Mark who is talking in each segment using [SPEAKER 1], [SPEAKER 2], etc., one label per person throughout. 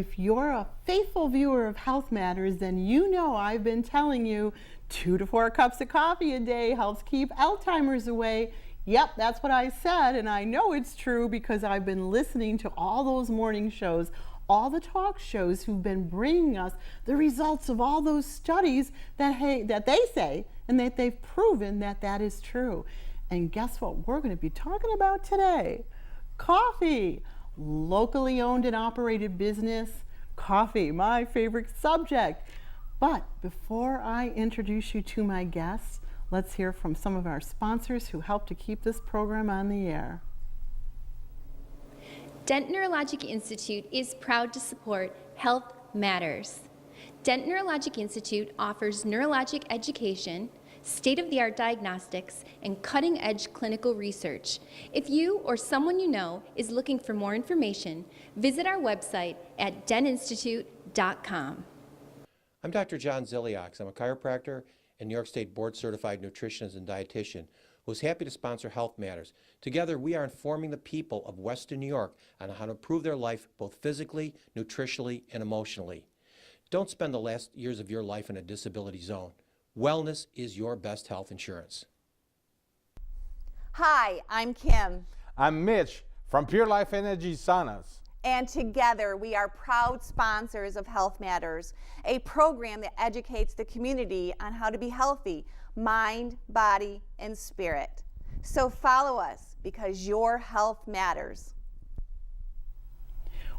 [SPEAKER 1] if you're a faithful viewer of Health Matters, then you know I've been telling you 2 to 4 cups of coffee a day helps keep Alzheimer's away. Yep, that's what I said, and I know it's true because I've been listening to all those morning shows, all the talk shows who've been bringing us the results of all those studies that they say and that they've proven that that is true. And guess what we're going to be talking about today? Coffee. Locally owned and operated business. Coffee, my favorite subject. But before I introduce you to my guests, let's hear from some of our sponsors who help to keep this program on the air.
[SPEAKER 2] Dent Neurologic Institute is proud to support Health Matters. Dent Neurologic Institute offers neurologic education, state-of-the-art diagnostics, and cutting-edge clinical research. If you or someone you know is looking for more information, visit our website at dentinstitute.com.
[SPEAKER 3] I'm Dr. John Ziliaks. I'm a chiropractor and New York State board-certified nutritionist and dietitian who's happy to sponsor Health Matters. Together, we are informing the people of Western New York on how to improve their life both physically, nutritionally, and emotionally. Don't spend the last years of your life in a disability zone. Wellness is your best health insurance.
[SPEAKER 4] Hi, I'm Kim.
[SPEAKER 5] I'm Mitch from Pure Life Energy Saunas.
[SPEAKER 4] And together we are proud sponsors of Health Matters, a program that educates the community on how to be healthy, mind, body, and spirit. So follow us because your health matters.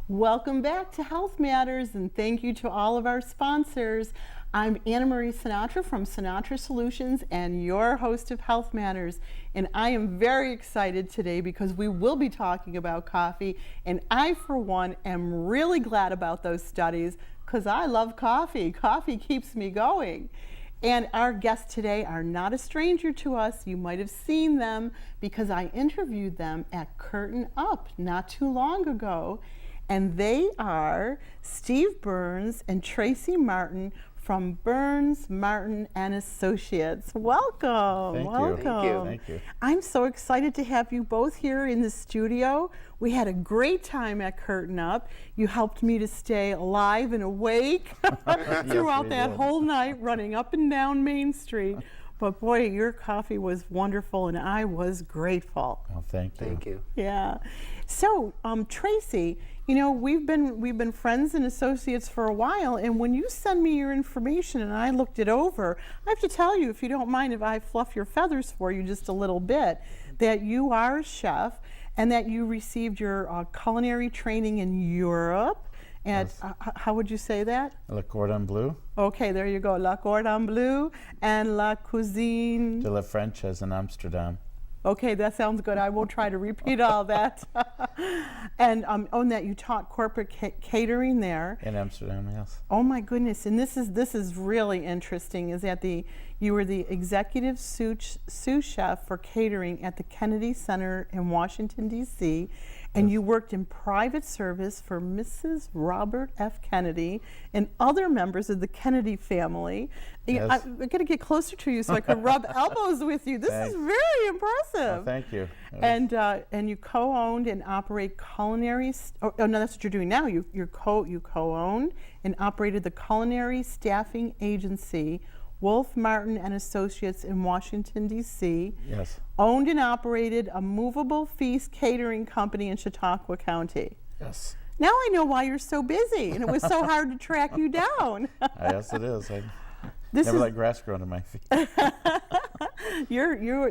[SPEAKER 1] Welcome back to Health Matters, and thank you to all of our sponsors. I'm Anna Marie Sinatra from Sinatra Solutions and your host of Health Matters. And I am very excited today because we will be talking about coffee. And I, for one, am really glad about those studies because I love coffee. Coffee keeps me going. And our guests today are not a stranger to us. You might have seen them because I interviewed them at Curtain Up not too long ago. And they are Steve Burns and Tracey Martin from Burns, Martin and Associates. Welcome.
[SPEAKER 5] Thank you.
[SPEAKER 1] Welcome.
[SPEAKER 5] Thank you.
[SPEAKER 1] I'm so excited to have you both here in the studio. We had a great time at Curtain Up. You helped me to stay alive and awake throughout that whole night, running up and down Main Street. But boy, your coffee was wonderful, and I was grateful.
[SPEAKER 5] Oh, thank you.
[SPEAKER 6] Thank you.
[SPEAKER 1] Yeah. So, Tracey, you know, we've been friends and associates for a while, and when you send me your information and I looked it over, I have to tell you, if you don't mind if I fluff your feathers for you just a little bit, that you are a chef and that you received your culinary training in Europe at,
[SPEAKER 5] Yes.
[SPEAKER 1] how would you say that?
[SPEAKER 5] Le Cordon Bleu
[SPEAKER 1] Okay, there you go. La Cordon Bleu and La Cuisine.
[SPEAKER 5] de la Frenchaise in Amsterdam.
[SPEAKER 1] Okay, that sounds good. I will try to repeat all that. And on that, you taught corporate catering there.
[SPEAKER 5] In Amsterdam, yes.
[SPEAKER 1] Oh my goodness! And this is really interesting. Is that you were the executive sous chef for catering at the Kennedy Center in Washington D.C. And
[SPEAKER 5] Yes.
[SPEAKER 1] you worked in private service for Mrs. Robert F. Kennedy and other members of the Kennedy family.
[SPEAKER 5] Yes.
[SPEAKER 1] I'm going to get closer to you so I can rub elbows with you. This is
[SPEAKER 5] Thanks.
[SPEAKER 1] very impressive.
[SPEAKER 5] Oh, thank you.
[SPEAKER 1] And you co-owned and operate culinary. Oh no, that's what you're doing now. You co-owned and operated the culinary staffing agency, Wolf Martin and Associates in Washington D.C.
[SPEAKER 5] Yes.
[SPEAKER 1] Owned and operated a movable feast catering company in Chautauqua County.
[SPEAKER 5] Yes.
[SPEAKER 1] Now I know why you're so busy and it was so hard to track you down.
[SPEAKER 5] Yes, it is. I
[SPEAKER 1] This
[SPEAKER 5] never
[SPEAKER 1] is
[SPEAKER 5] let grass grow under my feet.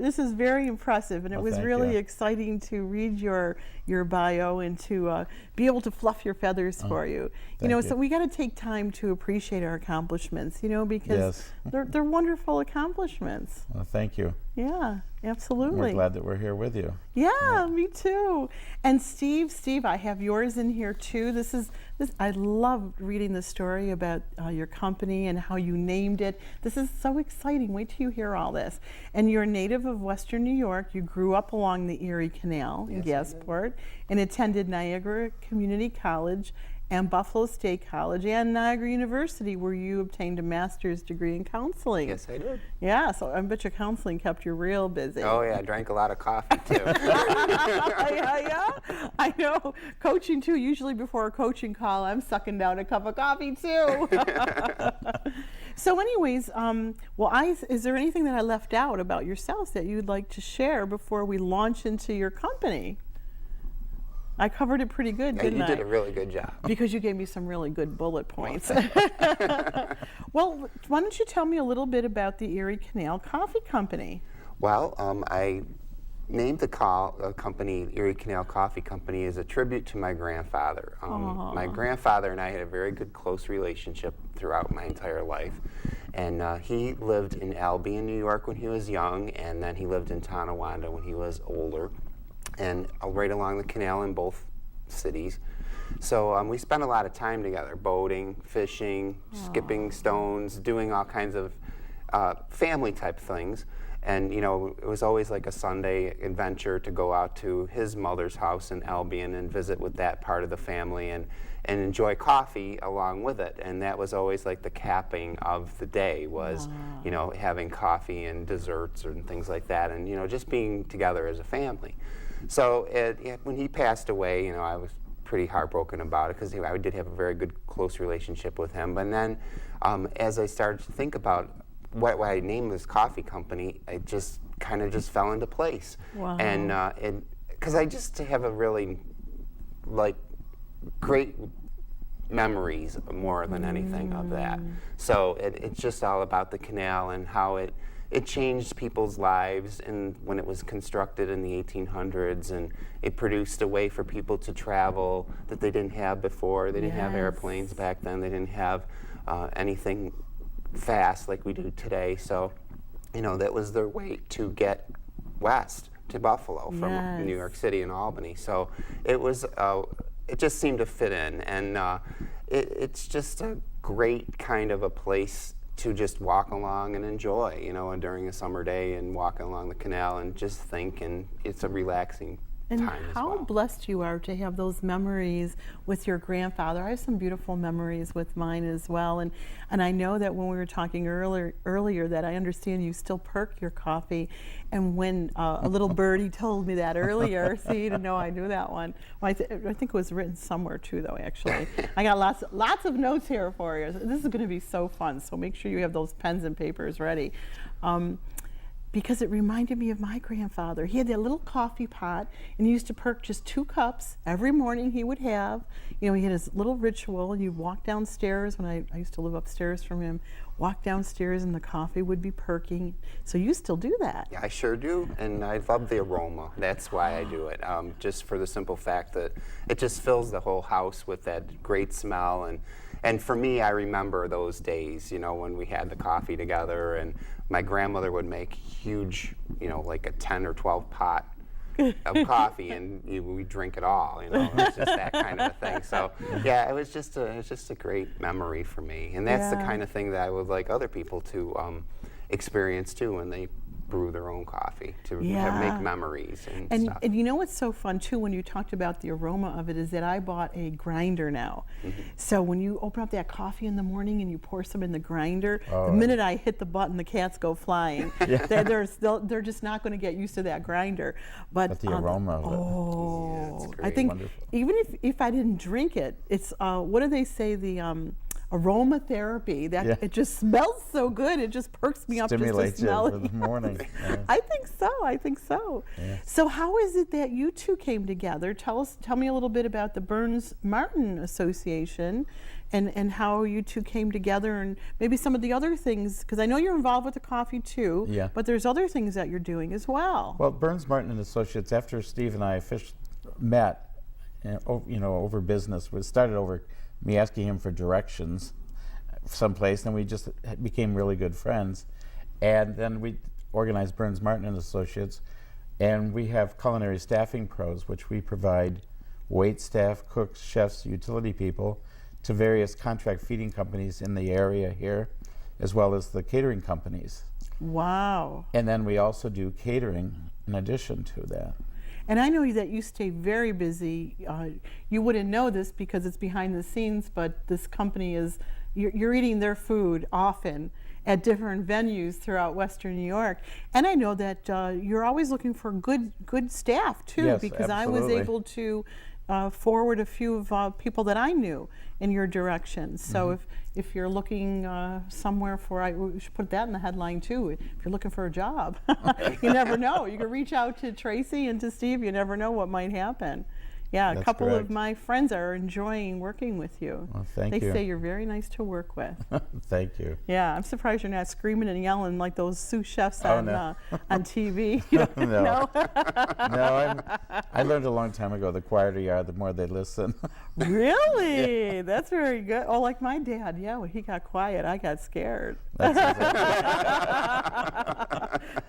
[SPEAKER 1] this is very impressive, and it
[SPEAKER 5] Well,
[SPEAKER 1] was
[SPEAKER 5] thank
[SPEAKER 1] really
[SPEAKER 5] you.
[SPEAKER 1] exciting to read your bio and to be able to fluff your feathers for you. You know,
[SPEAKER 5] thank
[SPEAKER 1] so
[SPEAKER 5] you.
[SPEAKER 1] we got to take time to appreciate our accomplishments. You know, because
[SPEAKER 5] Yes.
[SPEAKER 1] they're wonderful accomplishments.
[SPEAKER 5] Well, thank you.
[SPEAKER 1] Yeah, absolutely.
[SPEAKER 5] We're glad that we're here with you.
[SPEAKER 1] Yeah, me too. And Steve, I have yours in here too. This. I love reading the story about your company and how you named it. This is so exciting. Wait till you hear all this. And you're a native of Western New York. You grew up along the Erie Canal in
[SPEAKER 6] Yes, I did.
[SPEAKER 1] Gasport and attended Niagara Community College and Buffalo State College and Niagara University, where you obtained a master's degree in counseling.
[SPEAKER 6] Yes, I did.
[SPEAKER 1] Yeah, so I bet your counseling kept you real busy.
[SPEAKER 6] Oh yeah, I drank a lot of coffee too.
[SPEAKER 1] Yeah. I know. Coaching too. Usually before a coaching call, I'm sucking down a cup of coffee too. So anyways, is there anything that I left out about yourself that you'd like to share before we launch into your company? I covered it pretty good,
[SPEAKER 6] Yeah,
[SPEAKER 1] didn't I?
[SPEAKER 6] you did a really good job.
[SPEAKER 1] Because you gave me some really good bullet points. Well, why don't you tell me a little bit about the Erie Canal Coffee Company?
[SPEAKER 6] Well, I named the company Erie Canal Coffee Company as a tribute to my grandfather. My grandfather and I had a very good, close relationship throughout my entire life. And he lived in Albion, New York when he was young, and then he lived in Tonawanda when he was older, and right along the canal in both cities. So we spent a lot of time together, boating, fishing, skipping stones, doing all kinds of family type things. And you know, it was always like a Sunday adventure to go out to his mother's house in Albion and visit with that part of the family and enjoy coffee along with it. And that was always like the capping of the day was, you know, having coffee and desserts and things like that, and you know, just being together as a family. So when he passed away, you know, I was pretty heartbroken about it because I did have a very good, close relationship with him. But then as I started to think about what I named this coffee company, it just kind of just fell into place.
[SPEAKER 1] Wow.
[SPEAKER 6] And because I just have a really like great memories more than anything of that. So it's just all about the canal and how it changed people's lives, and when it was constructed in the 1800s, and it produced a way for people to travel that they didn't have before. They didn't have airplanes back then. They didn't have anything fast like we do today. So, you know, that was their way to get west to Buffalo from New York City and Albany. So it was, it just seemed to fit in, and it's just a great kind of a place to just walk along and enjoy, you know, during a summer day and walking along the canal and just think, and it's a relaxing
[SPEAKER 1] And
[SPEAKER 6] time as
[SPEAKER 1] how
[SPEAKER 6] well.
[SPEAKER 1] blessed you are to have those memories with your grandfather. I have some beautiful memories with mine as well. And I know that when we were talking earlier that I understand you still perk your coffee. And when a little birdie told me that earlier, see, to know I knew that one. Well, I think it was written somewhere too, though, actually. I got lots of notes here for you. This is going to be so fun. So make sure you have those pens and papers ready. Because it reminded me of my grandfather. He had that little coffee pot, and he used to perk just 2 cups every morning. He would have, you know, he had his little ritual, and you'd walk downstairs when I used to live upstairs from him, walk downstairs and the coffee would be perking. So you still do that?
[SPEAKER 6] Yeah, I sure do, and I love the aroma. That's why I do it, just for the simple fact that it just fills the whole house with that great smell. And for me, I remember those days, you know, when we had the coffee together, and my grandmother would make huge, you know, like a 10 or 12 pot of coffee, and we drink it all, you know. It was just that kind of a thing. So yeah, it was just a great memory for me, and that's the kind of thing that I would like other people to experience too when they brew their own coffee, to make memories and stuff.
[SPEAKER 1] And you know what's so fun too, when you talked about the aroma of it, is that I bought a grinder now. So when you open up that coffee in the morning and you pour some in the grinder, the minute I hit the button, the cats go flying. They're just not going to get used to that grinder. But
[SPEAKER 5] the aroma of it.
[SPEAKER 1] Oh,
[SPEAKER 6] it's great.
[SPEAKER 1] I think
[SPEAKER 5] Wonderful.
[SPEAKER 1] even if I didn't drink it, it's what do they say, the aromatherapy, that it just smells so good, it just perks me up just to
[SPEAKER 5] Stimulates you
[SPEAKER 1] smell
[SPEAKER 5] for
[SPEAKER 1] it.
[SPEAKER 5] the morning. Yeah.
[SPEAKER 1] I think so.
[SPEAKER 5] Yeah.
[SPEAKER 1] So how is it that you two came together? Tell me a little bit about the Burns-Martin Association and how you two came together, and maybe some of the other things, because I know you're involved with the coffee too, but there's other things that you're doing as well.
[SPEAKER 5] Well, Burns Martin and Associates, after Steve and I met, you know, over business, we started over me asking him for directions someplace, and we just became really good friends. And then we organized Burns Martin and Associates, and we have culinary staffing pros, which we provide wait staff, cooks, chefs, utility people to various contract feeding companies in the area here, as well as the catering companies.
[SPEAKER 1] Wow.
[SPEAKER 5] And then we also do catering in addition to that.
[SPEAKER 1] And I know that you stay very busy. You wouldn't know this because it's behind the scenes, but this company is, you're eating their food often at different venues throughout Western New York. And I know that you're always looking for good staff too,
[SPEAKER 5] Yes,
[SPEAKER 1] because I was
[SPEAKER 5] absolutely.
[SPEAKER 1] able to forward a few of people that I knew in your direction. So if you're looking somewhere for, we should put that in the headline too, if you're looking for a job, you never know. You can reach out to Tracy and to Steve, you never know what might happen. Yeah, a
[SPEAKER 5] That's
[SPEAKER 1] couple
[SPEAKER 5] correct.
[SPEAKER 1] of my friends are enjoying working with you.
[SPEAKER 5] Well, thank
[SPEAKER 1] they
[SPEAKER 5] you.
[SPEAKER 1] say you're very nice to work with.
[SPEAKER 5] Thank you.
[SPEAKER 1] Yeah, I'm surprised you're not screaming and yelling like those sous chefs
[SPEAKER 5] Oh,
[SPEAKER 1] on
[SPEAKER 5] no.
[SPEAKER 1] On TV. You don't
[SPEAKER 5] No.
[SPEAKER 1] know?
[SPEAKER 5] No, I learned a long time ago, the quieter you are, the more they listen.
[SPEAKER 1] Really? Yeah. That's very good. Oh, like my dad. Yeah, when he got quiet, I got scared.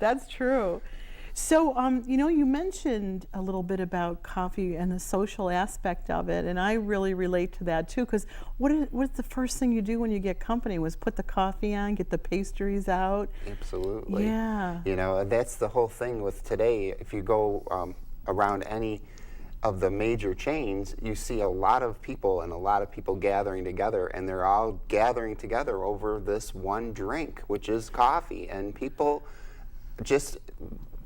[SPEAKER 1] That's true. So, you know, you mentioned a little bit about coffee and the social aspect of it, and I really relate to that too, because what's the first thing you do when you get company was put the coffee on, get the pastries out?
[SPEAKER 6] Absolutely.
[SPEAKER 1] Yeah.
[SPEAKER 6] You know, that's the whole thing with today. If you go around any of the major chains, you see a lot of people and a lot of people gathering together, and they're all gathering together over this one drink, which is coffee. And people just,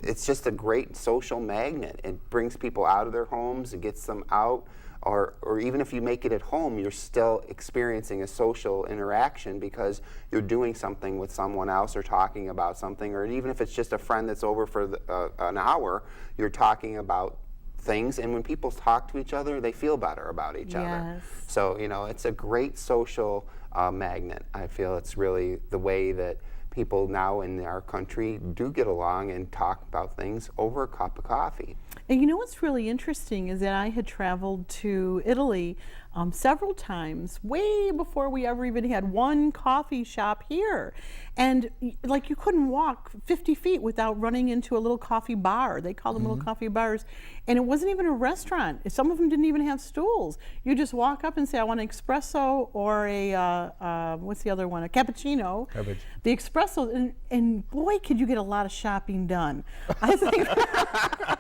[SPEAKER 6] it's just a great social magnet. It brings people out of their homes, it gets them out, or even if you make it at home, you're still experiencing a social interaction because you're doing something with someone else or talking about something, or even if it's just a friend that's over for an hour, you're talking about things, and when people talk to each other, they feel better about each other.
[SPEAKER 1] Yes.
[SPEAKER 6] So, you know, it's a great social magnet. I feel it's really the way that people now in our country do get along and talk about things over a cup of coffee.
[SPEAKER 1] And you know what's really interesting is that I had traveled to Italy several times, way before we ever even had one coffee shop here. And like you couldn't walk 50 feet without running into a little coffee bar. They call them little coffee bars. And it wasn't even a restaurant. Some of them didn't even have stools. You just walk up and say, I want an espresso or a, what's the other one? A cappuccino.
[SPEAKER 5] Cabbage.
[SPEAKER 1] The espresso, and boy, could you get a lot of shopping done. I think, I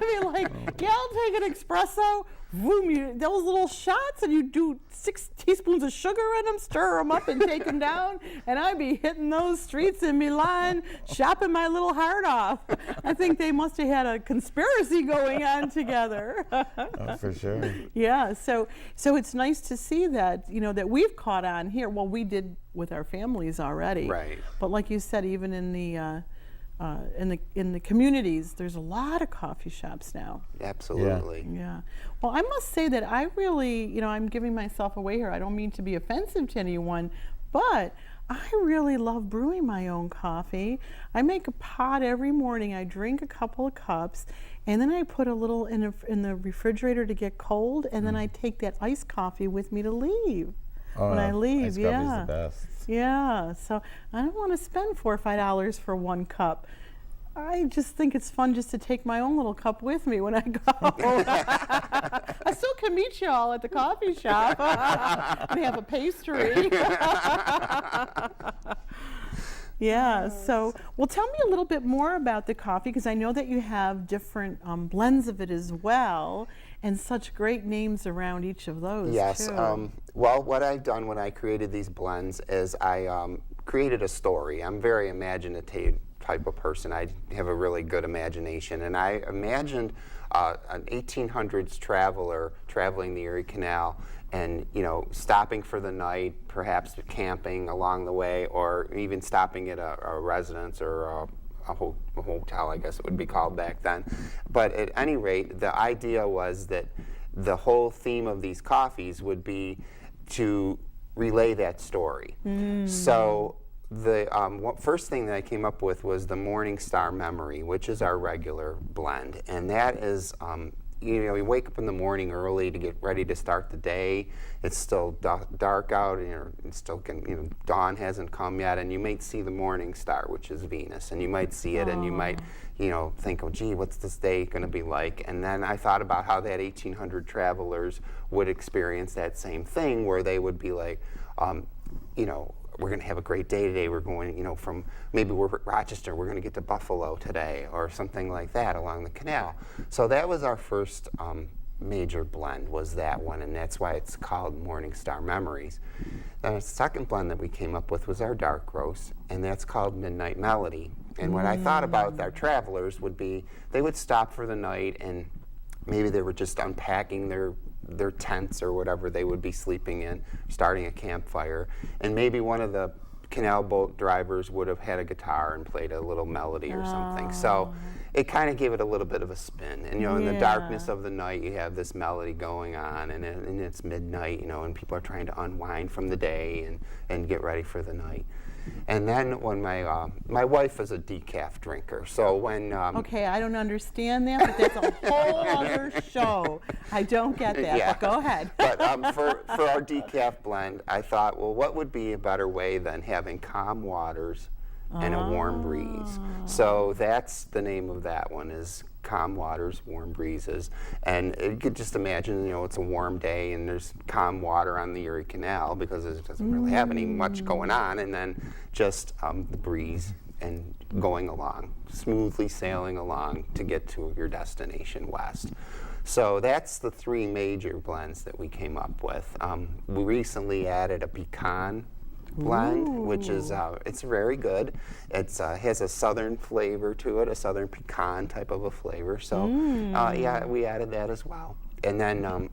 [SPEAKER 1] mean, like, yeah, I'll take an espresso, boom, those little shots, and you do 6 teaspoons of sugar in them, stir them up and take them down, and I'd be hitting those streets in Milan, shopping my little heart off. I think they must have had a conspiracy going on together.
[SPEAKER 5] Oh, for sure.
[SPEAKER 1] Yeah, so it's nice to see that, you know, that we've caught on here. Well, we did with our families already.
[SPEAKER 6] Right.
[SPEAKER 1] But like you said, even in the communities, there's a lot of coffee shops now.
[SPEAKER 6] Absolutely.
[SPEAKER 1] Yeah. Well, I must say that I really, you know, I'm giving myself away here. I don't mean to be offensive to anyone, but I really love brewing my own coffee. I make a pot every morning. I drink a couple of cups, and then I put a little in the refrigerator to get cold, and then I take that iced coffee with me to leave.
[SPEAKER 5] Oh,
[SPEAKER 1] when I leave,
[SPEAKER 5] iced
[SPEAKER 1] yeah.
[SPEAKER 5] coffee's the best.
[SPEAKER 1] Yeah, so I don't want to spend $4 or $5 for one cup. I just think it's fun just to take my own little cup with me when I go. I still can meet you all at the coffee shop and have a pastry. Yeah, so, well, tell me a little bit more about the coffee, because I know that you have different blends of it as well, and such great names around each of those,
[SPEAKER 6] Yes.
[SPEAKER 1] too.
[SPEAKER 6] Well, what I've done when I created these blends is I created a story. I'm very imaginative type of person. I have a really good imagination, and I imagined an 1800s traveler traveling the Erie Canal and, you know, stopping for the night, perhaps camping along the way, or even stopping at a residence or a hotel, I guess it would be called back then. But at any rate, the idea was that the whole theme of these coffees would be to relay that story. So the first thing that I came up with was the Morning Star Memory, which is our regular blend. And that is, you know, you wake up in the morning early to get ready to start the day. It's still dark out, and it's still, you know, dawn hasn't come yet, and you might see the morning star, which is Venus, and you might see it, and you might, you know, think, oh, gee, what's this day going to be like? And then I thought about how that 1800 travelers would experience that same thing, where they would be like, you know, we're going to have a great day today. We're going, you know, from maybe we're at Rochester, we're going to get to Buffalo today, or something like that along the canal. So that was our first major blend, was that one, and that's why it's called Morning Star Memories. Then the second blend that we came up with was our dark roast, and that's called Midnight Melody. And what I thought about our travelers would be, they would stop for the night, and maybe they were just unpacking their tents or whatever they would be sleeping in, starting a campfire, and maybe one of the canal boat drivers would have had a guitar and played a little melody or something. So it kind of gave it a little bit of a spin. And, you know, in the darkness of the night, you have this melody going on, and it's midnight, you know, and people are trying to unwind from the day and get ready for the night. And then when my wife is a decaf drinker, so when
[SPEAKER 1] Okay, I don't understand that, but that's a whole other show. I don't get that,
[SPEAKER 6] Yeah.
[SPEAKER 1] but go ahead.
[SPEAKER 6] But for our decaf blend, I thought, well, what would be a better way than having calm waters and a warm breeze? So that's the name of that one, is Calm Waters, Warm Breezes. And you could just imagine, you know, it's a warm day and there's calm water on the Erie Canal because it doesn't really have any much going on, and then just the breeze and going along, smoothly sailing along to get to your destination west. So that's the three major blends that we came up with. We recently added a pecan blend, which is it's very good. It's has a southern flavor to it, a southern pecan type of a flavor. So yeah, we added that as well. And then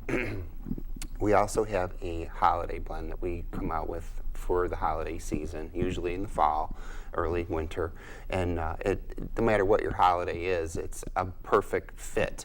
[SPEAKER 6] we also have a holiday blend that we come out with for the holiday season, usually in the fall, early winter. And no matter what your holiday is, it's a perfect fit.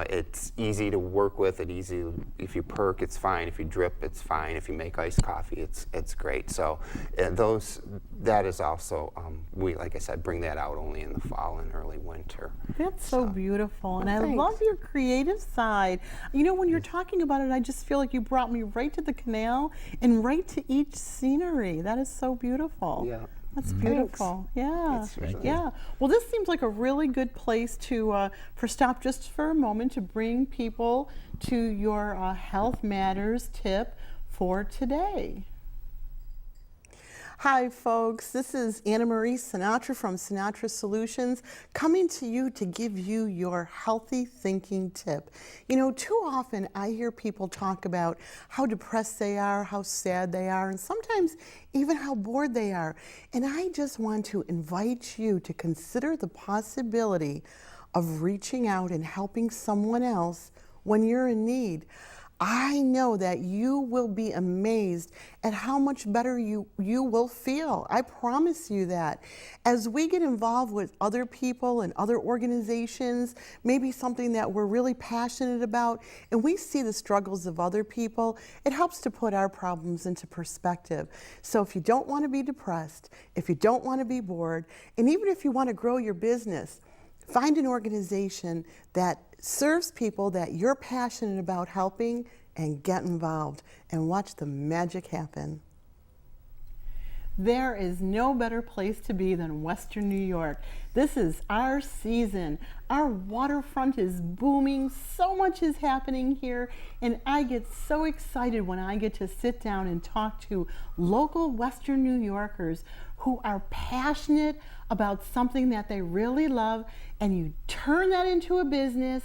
[SPEAKER 6] It's easy to work with. If you perk, it's fine. If you drip, it's fine. If you make iced coffee, it's great. So that is also, we, like I said, bring that out only in the fall and early winter.
[SPEAKER 1] That's so beautiful, and I
[SPEAKER 6] Thanks.
[SPEAKER 1] love your creative side. You know, when you're talking about it, I just feel like you brought me right to the canal and right to each scenery. That is so beautiful.
[SPEAKER 6] Yeah.
[SPEAKER 1] That's beautiful. Yeah.
[SPEAKER 6] Thank you.
[SPEAKER 1] Yeah. Well, this seems like a really good place to stop just for a moment to bring people to your Health Matters tip for today. Hi folks, this is Anna Marie Sinatra from Sinatra Solutions, coming to you to give you your healthy thinking tip. You know, too often I hear people talk about how depressed they are, how sad they are, and sometimes even how bored they are. And I just want to invite you to consider the possibility of reaching out and helping someone else when you're in need. I know that you will be amazed at how much better you will feel. I promise you that. As we get involved with other people and other organizations, maybe something that we're really passionate about, and we see the struggles of other people, it helps to put our problems into perspective. So if you don't want to be depressed, if you don't want to be bored, and even if you want to grow your business, find an organization that serves people that you're passionate about helping, and get involved and watch the magic happen. There is no better place to be than Western New York. This is our season. Our waterfront is booming. So much is happening here, and I get so excited when I get to sit down and talk to local Western New Yorkers who are passionate about something that they really love, and you turn that into a business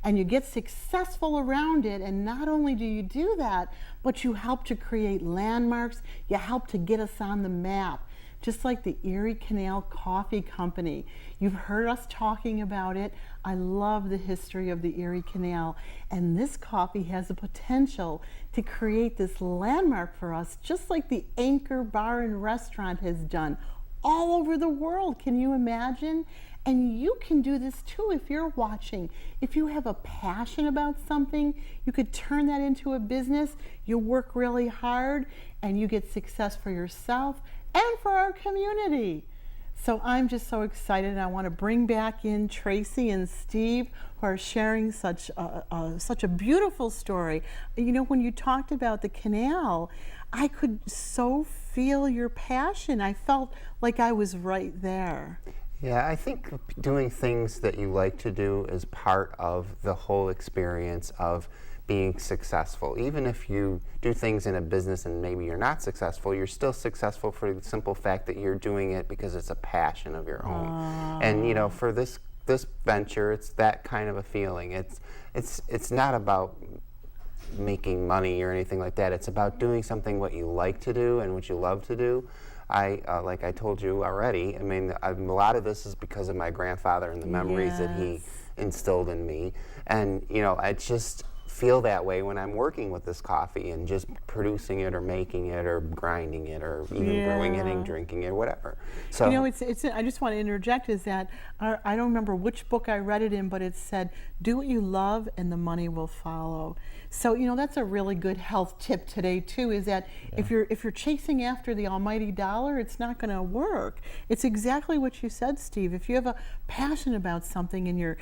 [SPEAKER 1] and you get successful around it. And not only do you do that, but you help to create landmarks, you help to get us on the map, just like the Erie Canal Coffee Company. You've heard us talking about it. I love the history of the Erie Canal, and this coffee has the potential to create this landmark for us, just like the Anchor Bar and Restaurant has done all over the world. Can you imagine? And you can do this too if you're watching. If you have a passion about something, you could turn that into a business. You work really hard and you get success for yourself and for our community. So I'm just so excited, and I want to bring back in Tracey and Steve, who are sharing such a beautiful story. You know, when you talked about the canal, I could so feel your passion. I felt like I was right there.
[SPEAKER 6] Yeah, I think doing things that you like to do is part of the whole experience of being successful. Even if you do things in a business and maybe you're not successful, you're still successful for the simple fact that you're doing it because it's a passion of your own. And you know, for this venture, it's that kind of a feeling. It's not about making money or anything like that. It's about doing something what you like to do and what you love to do. Like I told you already, I mean, a lot of this is because of my grandfather and the memories that he instilled in me. And you know, I just feel that way when I'm working with this coffee and just producing it or making it or grinding it or even brewing it and drinking it, whatever. So
[SPEAKER 1] you know, I just want to interject is that I don't remember which book I read it in, but it said, do what you love and the money will follow. So, you know, that's a really good health tip today too, is that if you're chasing after the almighty dollar, it's not going to work. It's exactly what you said, Steve. If you have a passion about something and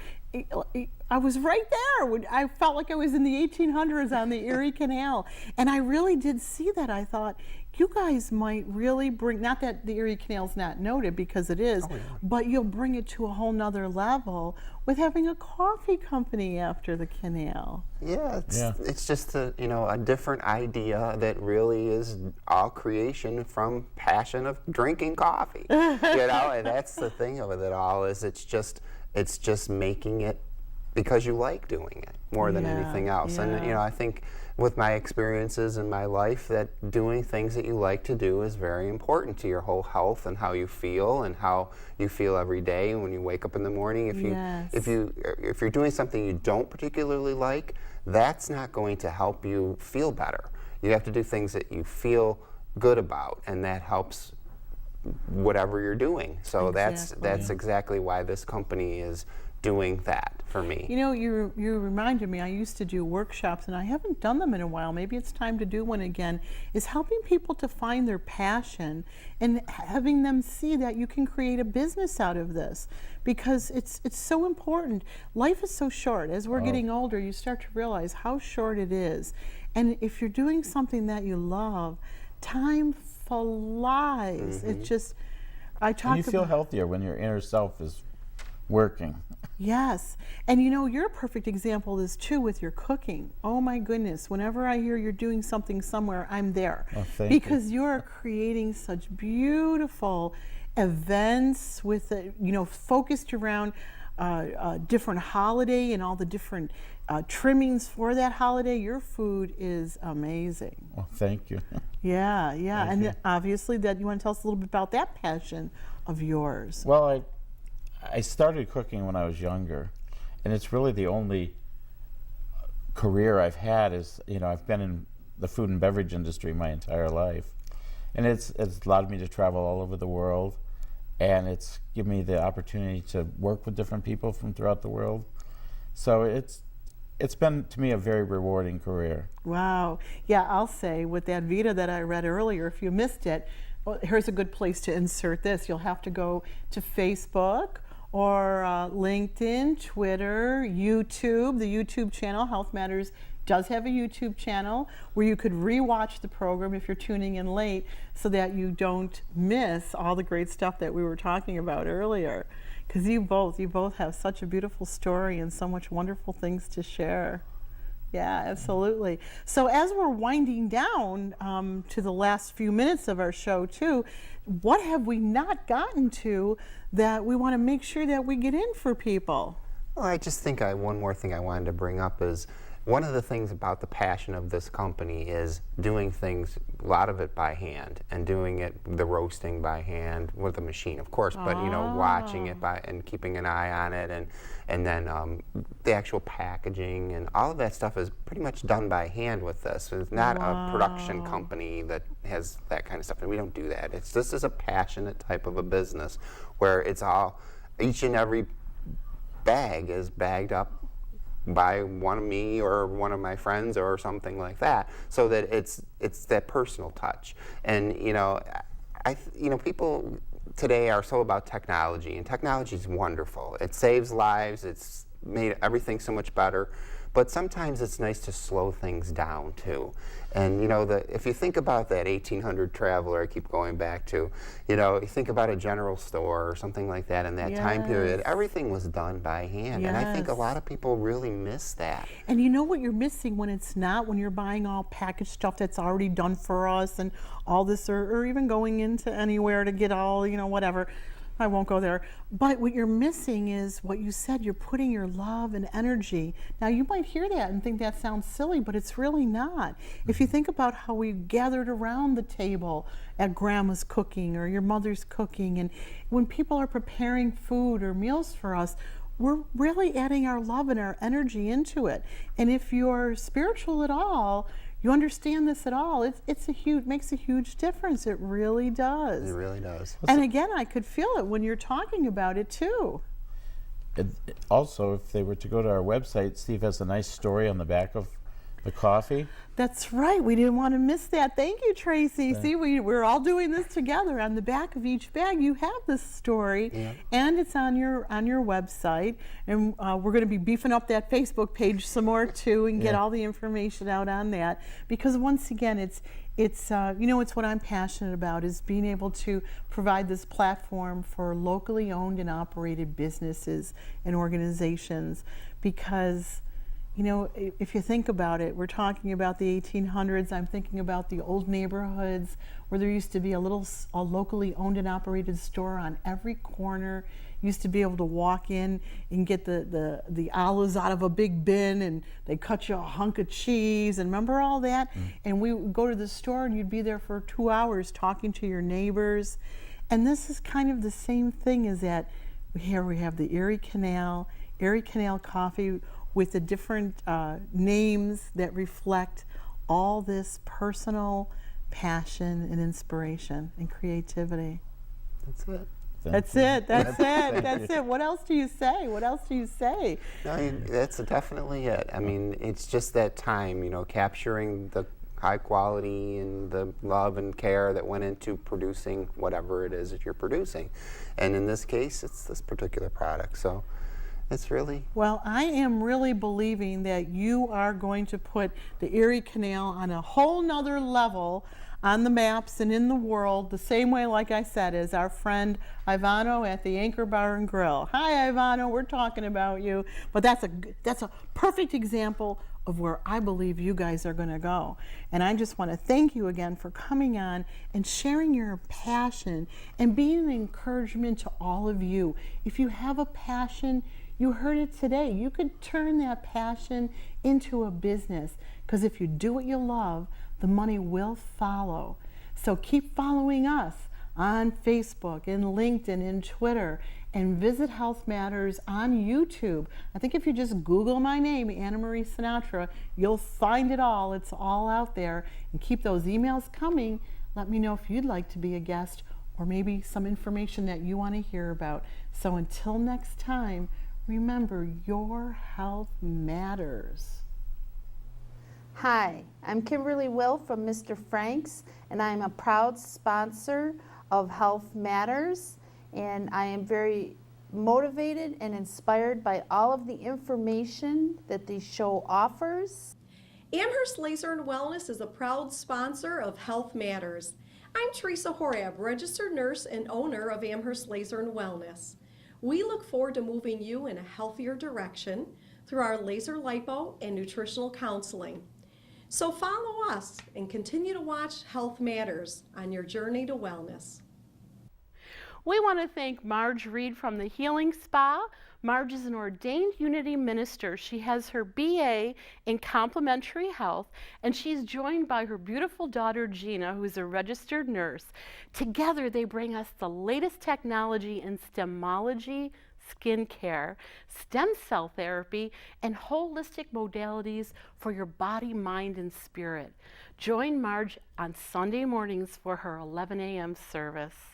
[SPEAKER 1] I was right there. I felt like I was in the 1800s on the Erie Canal. And I really did see that. I thought, you guys might really bring, not that the Erie Canal's not noted because it is, but you'll bring it to a whole nother level with having a coffee company after the canal.
[SPEAKER 6] Yeah, it's just a different idea that really is all creation from passion of drinking coffee. You know, and that's the thing of it all is it's just making it because you like doing it more than anything else. And you know, I think with my experiences in my life that doing things that you like to do is very important to your whole health and how you feel every day when you wake up in the morning. If you're doing something you don't particularly like, that's not going to help you feel better. You have to do things that you feel good about, and that helps whatever you're doing. So that's exactly why this company is doing that for me.
[SPEAKER 1] You know, you reminded me, I used to do workshops and I haven't done them in a while. Maybe it's time to do one again. Is helping people to find their passion and having them see that you can create a business out of this, because it's so important. Life is so short. As we're getting older, you start to realize how short it is. And if you're doing something that you love, time flies. It just,
[SPEAKER 5] and you feel healthier when your inner self is working.
[SPEAKER 1] Yes. And you know, you're a perfect example of this too with your cooking. Oh my goodness, whenever I hear you're doing something somewhere, I'm there.
[SPEAKER 5] Oh, thank
[SPEAKER 1] because
[SPEAKER 5] you.
[SPEAKER 1] You're creating such beautiful events with, focused around a different holiday and all the different trimmings for that holiday. Your food is amazing.
[SPEAKER 5] Well, thank you.
[SPEAKER 1] Yeah.
[SPEAKER 5] Thank you.
[SPEAKER 1] Obviously that you want to tell us a little bit about that passion of yours.
[SPEAKER 5] Well, I started cooking when I was younger, and it's really the only career I've had is, I've been in the food and beverage industry my entire life. And it's allowed me to travel all over the world, and it's given me the opportunity to work with different people from throughout the world. So it's been, to me, a very rewarding career.
[SPEAKER 1] Wow. Yeah, I'll say with that Vita that I read earlier, if you missed it, well, here's a good place to insert this. You'll have to go to Facebook or LinkedIn, Twitter, YouTube. The YouTube channel, Health Matters, does have a YouTube channel where you could rewatch the program if you're tuning in late so that you don't miss all the great stuff that we were talking about earlier. Because you both have such a beautiful story and so much wonderful things to share. Yeah, absolutely. So as we're winding down to the last few minutes of our show too, what have we not gotten to that we want to make sure that we get in for people?
[SPEAKER 6] Well, I just think one more thing I wanted to bring up is one of the things about the passion of this company is doing things, a lot of it by hand, and doing it, the roasting by hand with a machine, of course, but watching it and keeping an eye on it, and then the actual packaging and all of that stuff is pretty much done by hand with this. It's not a production company that has that kind of stuff, and we don't do that. This is a passionate type of a business where it's all, each and every bag is bagged up by one of me or one of my friends or something like that, so that it's that personal touch. And people today are so about technology, and technology is wonderful. It saves lives. It's made everything so much better. But sometimes it's nice to slow things down too. And you know, if you think about that 1800 traveler I keep going back to, you know, you think about a general store or something like that in that time period, everything was done by hand. And I think a lot of people really miss that.
[SPEAKER 1] And you know what you're missing when it's not, when you're buying all packaged stuff that's already done for us and all this, or even going into anywhere to get all, you know, whatever. I won't go there. But what you're missing is what you said, you're putting your love and energy. Now you might hear that and think that sounds silly, but it's really not. If you think about how we gathered around the table at grandma's cooking or your mother's cooking, and when people are preparing food or meals for us, we're really adding our love and our energy into it. And if you're spiritual at all, you understand this at all, makes a huge difference. It really does.
[SPEAKER 6] It really does.
[SPEAKER 1] And again, I could feel it when you're talking about it too.
[SPEAKER 5] Also, if they were to go to our website, Steve has a nice story on the back of the coffee.
[SPEAKER 1] That's right. We didn't want to miss that. Thank you, Tracy. See, we're all doing this together. On the back of each bag, you have this story, and it's on your website. And we're going to be beefing up that Facebook page some more too, and get all the information out on that. Because once again, it's you know, it's what I'm passionate about, is being able to provide this platform for locally owned and operated businesses and organizations. Because, you know, if you think about it, we're talking about the 1800s. I'm thinking about the old neighborhoods where there used to be a locally owned and operated store on every corner. You used to be able to walk in and get the olives out of a big bin, and they cut you a hunk of cheese, and remember all that? And we would go to the store and you'd be there for 2 hours talking to your neighbors. And this is kind of the same thing, is that here we have the Erie Canal Coffee, with the different names that reflect all this personal passion and inspiration and creativity.
[SPEAKER 6] That's it.
[SPEAKER 1] That's it. What else do you say?
[SPEAKER 6] I mean, that's definitely it. I mean, it's just that time, you know, capturing the high quality and the love and care that went into producing whatever it is that you're producing. And in this case, it's this particular product. So it's really...
[SPEAKER 1] Well, I am really believing that you are going to put the Erie Canal on a whole nother level on the maps and in the world, the same way, like I said, as our friend Ivano at the Anchor Bar and Grill. Hi, Ivano, we're talking about you. But that's a perfect example of where I believe you guys are going to go. And I just want to thank you again for coming on and sharing your passion and being an encouragement to all of you. If you have a passion, you heard it today. You could turn that passion into a business, because if you do what you love, the money will follow. So keep following us on Facebook and LinkedIn and Twitter, and visit Health Matters on YouTube. I think if you just Google my name, Anna Marie Sinatra, you'll find it all. It's all out there. And keep those emails coming. Let me know if you'd like to be a guest, or maybe some information that you want to hear about. So until next time, remember, your health matters.
[SPEAKER 7] Hi, I'm Kimberly Will from Mr. Frank's, and I'm a proud sponsor of Health Matters, and I am very motivated and inspired by all of the information that the show offers.
[SPEAKER 8] Amherst Laser and Wellness is a proud sponsor of Health Matters. I'm Teresa Horab, registered nurse and owner of Amherst Laser and Wellness. We look forward to moving you in a healthier direction through our laser lipo and nutritional counseling. So follow us and continue to watch Health Matters on your journey to wellness.
[SPEAKER 1] We want to thank Marge Reed from the Healing Spa. Marge is an ordained Unity minister. She has her BA in complementary health, and she's joined by her beautiful daughter Gina, who's a registered nurse. Together they bring us the latest technology in stemology, skincare, stem cell therapy, and holistic modalities for your body, mind, and spirit. Join Marge on Sunday mornings for her 11 a.m. service.